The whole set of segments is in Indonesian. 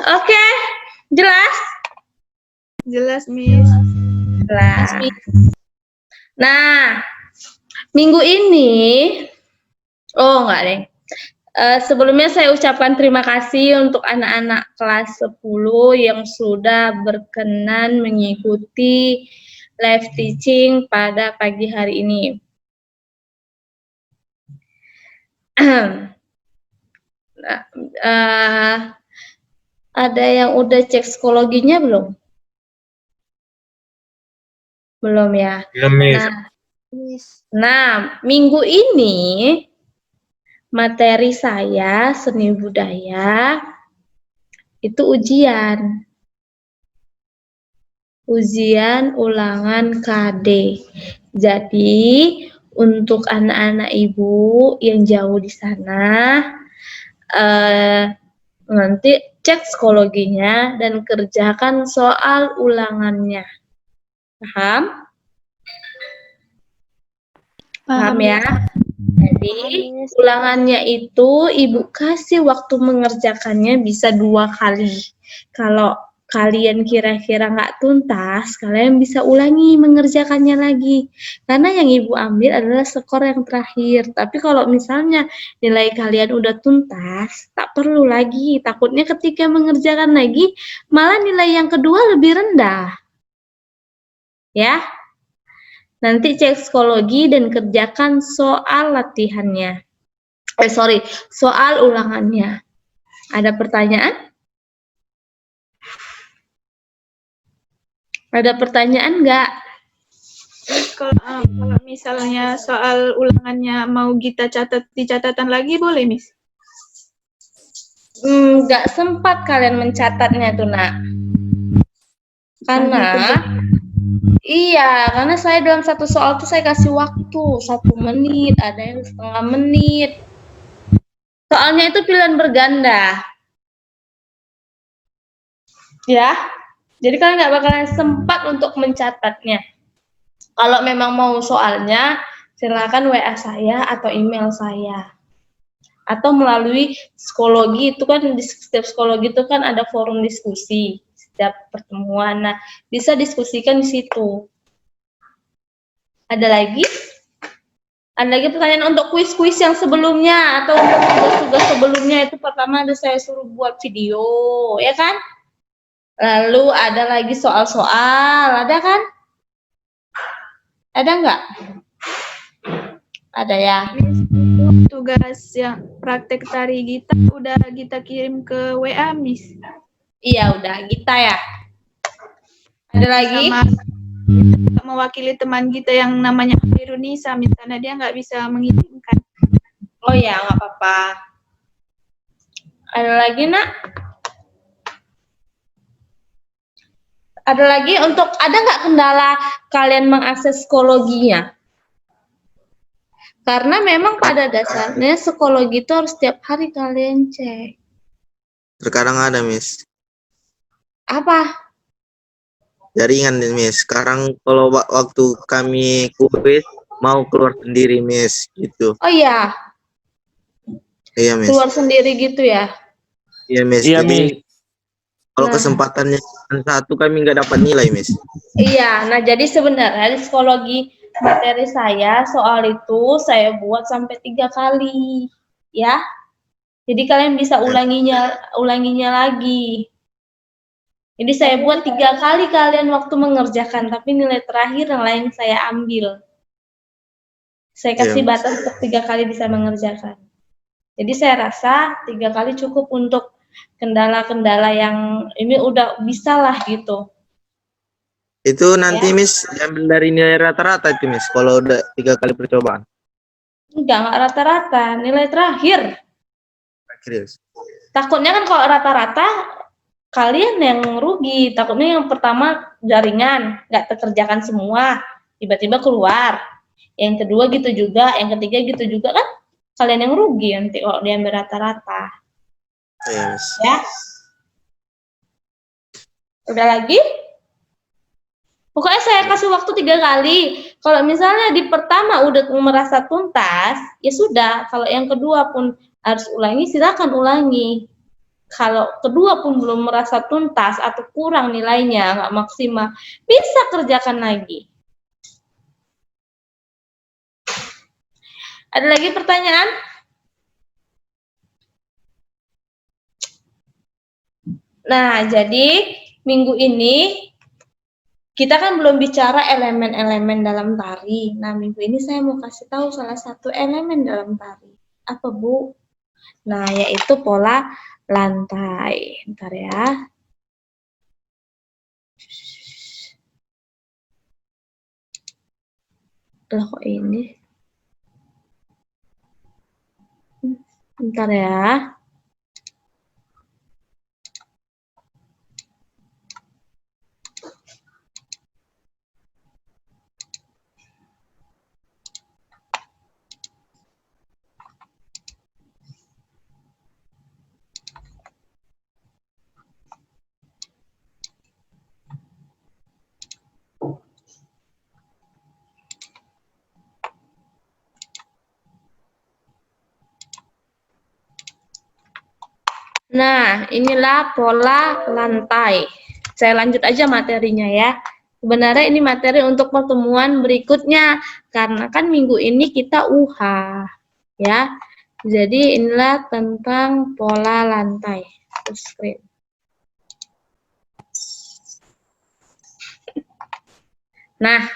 Oke, jelas? Jelas, Miss. Jelas. Nah, minggu ini, enggak deh. Sebelumnya saya ucapkan terima kasih untuk anak-anak kelas 10 yang sudah berkenan mengikuti live teaching pada pagi hari ini. Nah, ada yang udah cek psikologinya belum? Belum ya? Belum, Miss. Nah, minggu ini materi saya seni budaya itu ujian ulangan KD. Jadi untuk anak-anak ibu yang jauh di sana nanti cek psikologinya dan kerjakan soal ulangannya. Paham? Paham ya? Jadi ulangannya itu ibu kasih waktu mengerjakannya bisa 2 kali. Kalau kalian kira-kira nggak tuntas, kalian bisa ulangi mengerjakannya lagi. Karena yang ibu ambil adalah skor yang terakhir. Tapi kalau misalnya nilai kalian udah tuntas, tak perlu lagi. Takutnya ketika mengerjakan lagi, malah nilai yang kedua lebih rendah. Ya. Nanti cek psikologi dan kerjakan soal latihannya. Soal ulangannya. Ada pertanyaan? Ada pertanyaan nggak? Kalau misalnya soal ulangannya mau kita catat di catatan lagi boleh, Miss? Nggak sempat kalian mencatatnya tuh, Nak. Karena saya dalam satu soal tuh saya kasih waktu 1 menit, ada yang setengah menit. Soalnya itu pilihan berganda. Ya, jadi kalian nggak bakalan sempat untuk mencatatnya. Kalau memang mau soalnya, silakan WA saya atau email saya. Atau melalui psikologi, itu kan di setiap psikologi itu kan ada forum diskusi setiap pertemuan. Nah, bisa diskusikan di situ. Ada lagi? Ada lagi pertanyaan untuk kuis-kuis yang sebelumnya atau untuk tugas-tugas sebelumnya itu pertama ada saya suruh buat video, ya kan? Lalu ada lagi soal-soal, ada kan? Ada nggak? Ada ya. Tugas yang praktek tari Gita udah kita kirim ke WA, Miss. Iya, udah Gita ya. Ada lagi? Sama mewakili teman kita yang namanya Irunisa, misalnya dia nggak bisa mengirimkan. Oh ya, nggak apa-apa. Ada lagi, Nak? Ada lagi ada nggak kendala kalian mengakses psikologinya? Karena memang pada dasarnya psikologi itu harus setiap hari kalian cek. Terkadang ada, Miss. Apa? Jaringan, Miss. Sekarang kalau waktu kami kuis mau keluar sendiri, Miss, gitu. Oh iya. Iya, Miss. Keluar sendiri gitu ya? Iya, Miss. Iya, Jadi kalau kesempatannya satu kami nggak dapat nilai, Miss. Iya, nah jadi sebenarnya di psikologi materi saya soal itu saya buat sampai 3 kali, ya. Jadi kalian bisa ulanginya lagi. Jadi saya buat 3 kali kalian waktu mengerjakan, tapi nilai terakhir yang lain saya ambil. Saya kasih batas untuk 3 kali bisa mengerjakan. Jadi saya rasa 3 kali cukup untuk kendala-kendala yang ini udah bisa lah gitu. Itu nanti ya, Miss diambil dari nilai rata-rata itu, Miss, kalau udah 3 kali percobaan. Enggak rata-rata, nilai terakhir. Takutnya kan kalau rata-rata kalian yang rugi. Takutnya yang pertama jaringan nggak terkerjakan semua, tiba-tiba keluar. Yang kedua gitu juga, yang ketiga gitu juga kan kalian yang rugi nanti kalau diambil rata-rata. Yes. Ya. Udah lagi? Pokoknya saya kasih waktu 3 kali. Kalau misalnya di pertama udah merasa tuntas, ya sudah. Kalau yang kedua pun harus ulangi, silakan ulangi. Kalau kedua pun belum merasa tuntas atau kurang nilainya, nggak maksimal, bisa kerjakan lagi. Ada lagi pertanyaan? Nah, jadi minggu ini kita kan belum bicara elemen-elemen dalam tari. Nah, minggu ini saya mau kasih tahu salah satu elemen dalam tari. Apa, Bu? Nah, yaitu pola lantai. Bentar ya. Loh, kok ini? Bentar ya. Nah, inilah pola lantai. Saya lanjut aja materinya ya. Sebenarnya ini materi untuk pertemuan berikutnya, karena kan minggu ini kita UH, ya. Jadi inilah tentang pola lantai. Screen. Nah,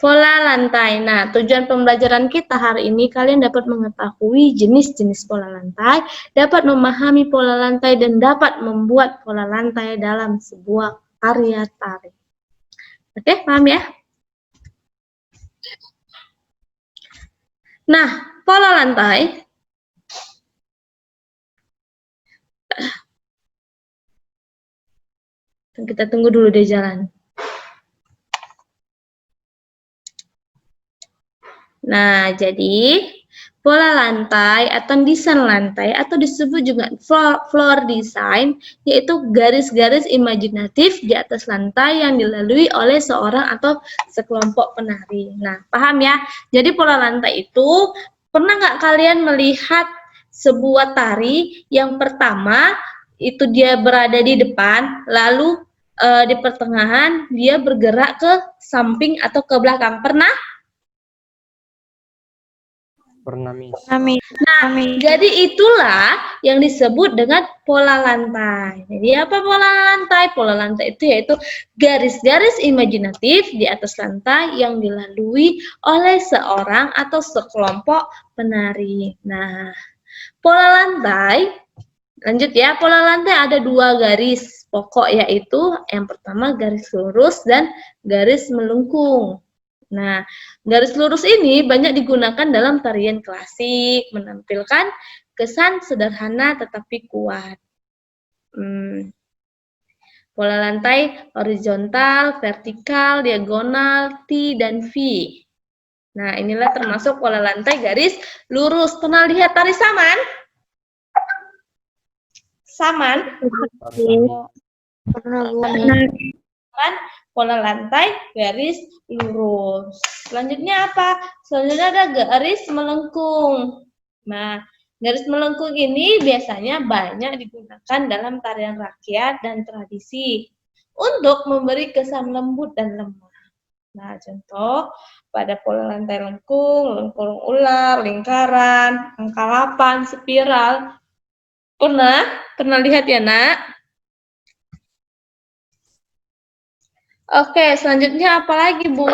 pola lantai. Nah, tujuan pembelajaran kita hari ini, kalian dapat mengetahui jenis-jenis pola lantai, dapat memahami pola lantai, dan dapat membuat pola lantai dalam sebuah karya tari. Oke, paham ya? Nah, pola lantai. Kita tunggu dulu deh jalan. Nah, jadi pola lantai atau desain lantai atau disebut juga floor design, yaitu garis-garis imajinatif di atas lantai yang dilalui oleh seorang atau sekelompok penari. Nah, paham ya? Jadi pola lantai itu, pernah nggak kalian melihat sebuah tari yang pertama itu dia berada di depan, lalu di pertengahan dia bergerak ke samping atau ke belakang? Pernah? Pernah, Miss. Nah, jadi itulah yang disebut dengan pola lantai. Jadi apa pola lantai? Pola lantai itu yaitu garis-garis imajinatif di atas lantai yang dilalui oleh seorang atau sekelompok penari. Nah, pola lantai, lanjut ya, pola lantai ada dua garis pokok, yaitu yang pertama garis lurus dan garis melengkung. Nah, garis lurus ini banyak digunakan dalam tarian klasik, menampilkan kesan sederhana tetapi kuat. Pola lantai horizontal, vertikal, diagonal, T, dan V. Nah, inilah termasuk pola lantai garis lurus. Pernah lihat tari saman? Saman? Pernah. Kan pola lantai garis lurus. Selanjutnya apa? Selanjutnya ada garis melengkung. Nah, garis melengkung ini biasanya banyak digunakan dalam tarian rakyat dan tradisi untuk memberi kesan lembut dan lemah. Nah, contoh pada pola lantai lengkung, lengkung ular, lingkaran, angka 8, spiral. Pernah lihat ya, Nak? Oke, selanjutnya apa lagi, Bu?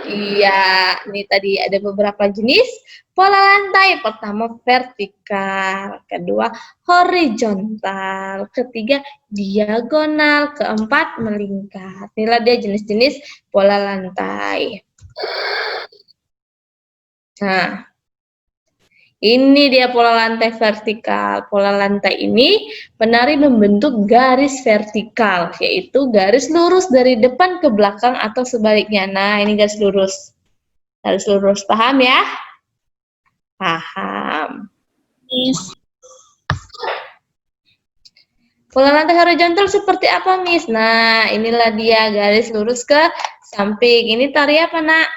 Iya, ini tadi ada beberapa jenis pola lantai. Pertama, vertikal. Kedua, horizontal. Ketiga, diagonal. Keempat, melingkar. Inilah dia jenis-jenis pola lantai. Nah, ini dia pola lantai vertikal. Pola lantai ini penari membentuk garis vertikal, yaitu garis lurus dari depan ke belakang atau sebaliknya. Nah, ini garis lurus. Garis lurus, paham ya? Paham. Miss. Pola lantai horizontal seperti apa, Miss? Nah, inilah dia garis lurus ke samping. Ini tari apa, Nak?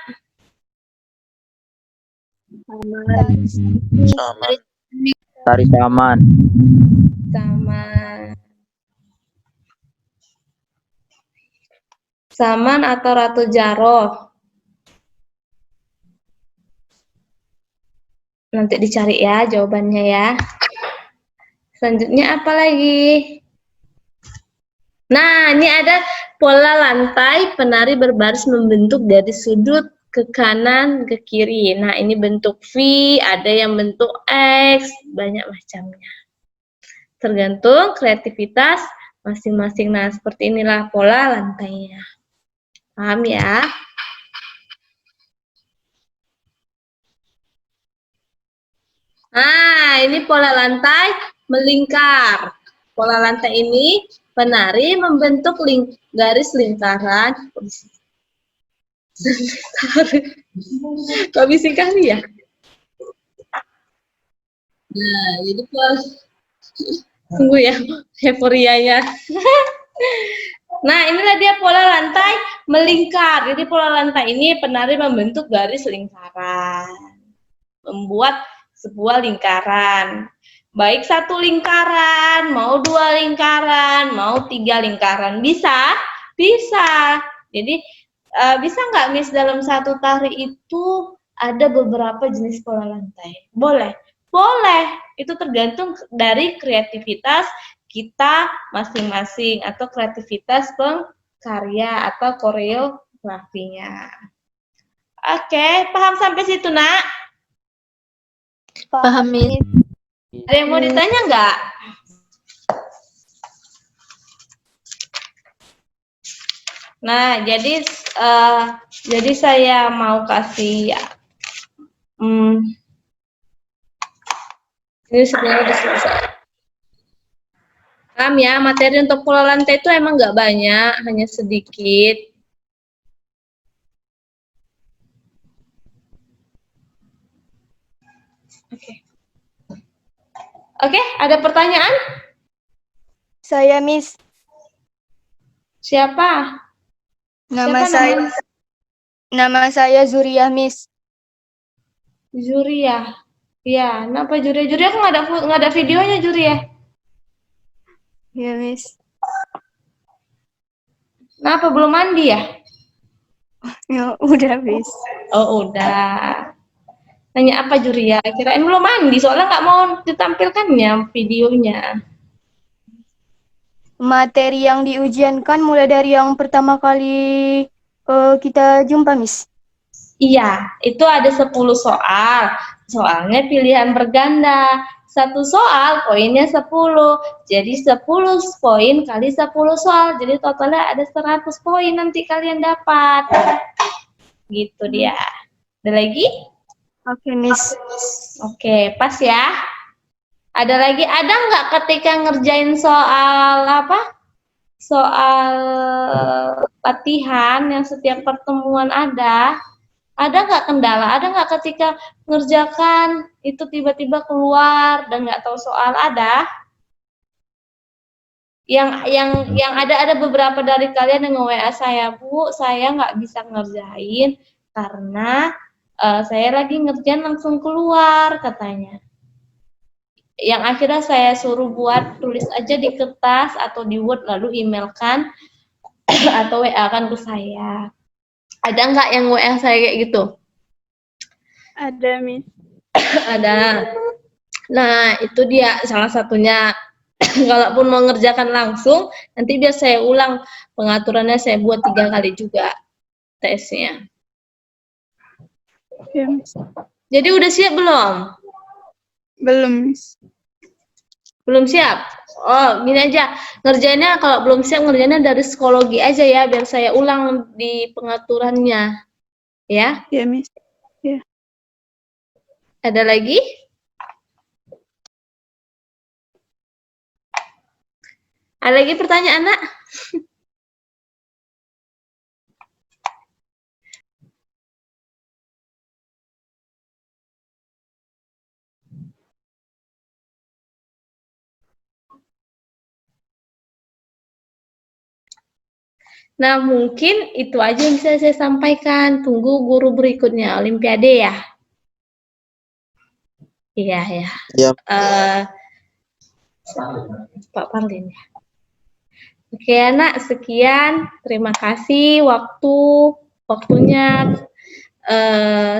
Tari Saman. Saman. Saman atau Ratu Jaroh? Nanti dicari ya jawabannya ya. Selanjutnya apa lagi? Nah, ini ada pola lantai penari berbaris membentuk dari sudut ke kanan ke kiri. Nah, ini bentuk V, ada yang bentuk X, banyak macamnya. Tergantung kreativitas masing-masing. Nah, seperti inilah pola lantainya. Paham ya? Nah, ini pola lantai melingkar. Pola lantai ini penari membentuk garis lingkaran. Kok bisa kali ya? Nah, jadi pola tunggu ya, euforianya. Nah, inilah dia pola lantai melingkar. Jadi pola lantai ini penari membentuk garis lingkaran. Membuat sebuah lingkaran. Baik satu lingkaran, mau dua lingkaran, mau tiga lingkaran. Bisa? Bisa. Jadi, bisa nggak Miss dalam satu tari itu ada beberapa jenis pola lantai? Boleh. Boleh. Itu tergantung dari kreativitas kita masing-masing atau kreativitas pengkarya atau koreografinya. Oke, paham sampai situ, Nak? Paham, Miss. Ada yang mau ditanya nggak? Nah, jadi saya mau kasih ini sebenarnya udah selesai. Paham ya, materi untuk pola lantai itu emang nggak banyak, hanya sedikit. Oke, ada pertanyaan? Saya, Miss. Siapa? Nama saya Zuriah, Miss. Zuriah. Ya, kenapa Zuriah? Zuriah aku nggak ada videonya Zuriah. Ya, Miss. Kenapa belum mandi ya? Ya, udah, Miss. Oh, udah. Tanya apa Zuriah? Kirain belum mandi, soalnya nggak mau ditampilkannya videonya. Materi yang diujiankan mulai dari yang pertama kali kita jumpa, Miss. Iya, itu ada 10 soal. Soalnya pilihan berganda. Satu soal poinnya 10. Jadi 10 poin kali 10 soal. Jadi totalnya ada 100 poin nanti kalian dapat. Gitu dia. Ada lagi? Oke, Miss. Oke, pas ya. Ada lagi? Ada nggak ketika ngerjain soal apa? Soal latihan yang setiap pertemuan ada? Ada nggak kendala? Ada nggak ketika ngerjakan itu tiba-tiba keluar dan nggak tahu soal? Ada? Yang ada beberapa dari kalian yang nge-WA saya, Bu, saya nggak bisa ngerjain karena saya lagi ngerjain langsung keluar katanya. Yang akhirnya saya suruh buat tulis aja di kertas atau di Word lalu emailkan atau WA-kan ke saya. Ada nggak yang WA saya kayak gitu? Ada, Miss. Ada. Nah, itu dia salah satunya. Kalaupun mau ngerjakan langsung, nanti biar saya ulang pengaturannya, saya buat 3 kali juga tesnya. Ya, Miss. Jadi udah siap belum? Belum, Miss. Belum siap? Oh, gini aja. Ngerjainnya kalau belum siap, ngerjainnya dari psikologi aja ya, biar saya ulang di pengaturannya. Ya? Ya, Miss. Ya. Ada lagi? Ada lagi pertanyaan, Nak? Nah, mungkin itu aja yang bisa saya sampaikan. Tunggu guru berikutnya, Olimpiade ya. Iya, ya. Ya, Eh, Pak Parlin ya. Oke, anak, sekian. Terima kasih waktunya.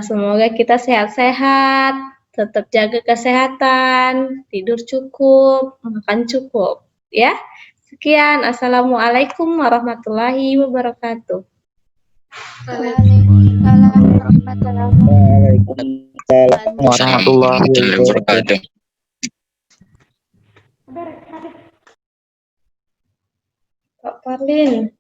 Semoga kita sehat-sehat, tetap jaga kesehatan, tidur cukup, makan cukup, ya. Sekian. Assalamualaikum warahmatullahi wabarakatuh. Waalaikumsalam warahmatullahi Waalaikumsalam warahmatullahi wabarakatuh. Pak Parlin.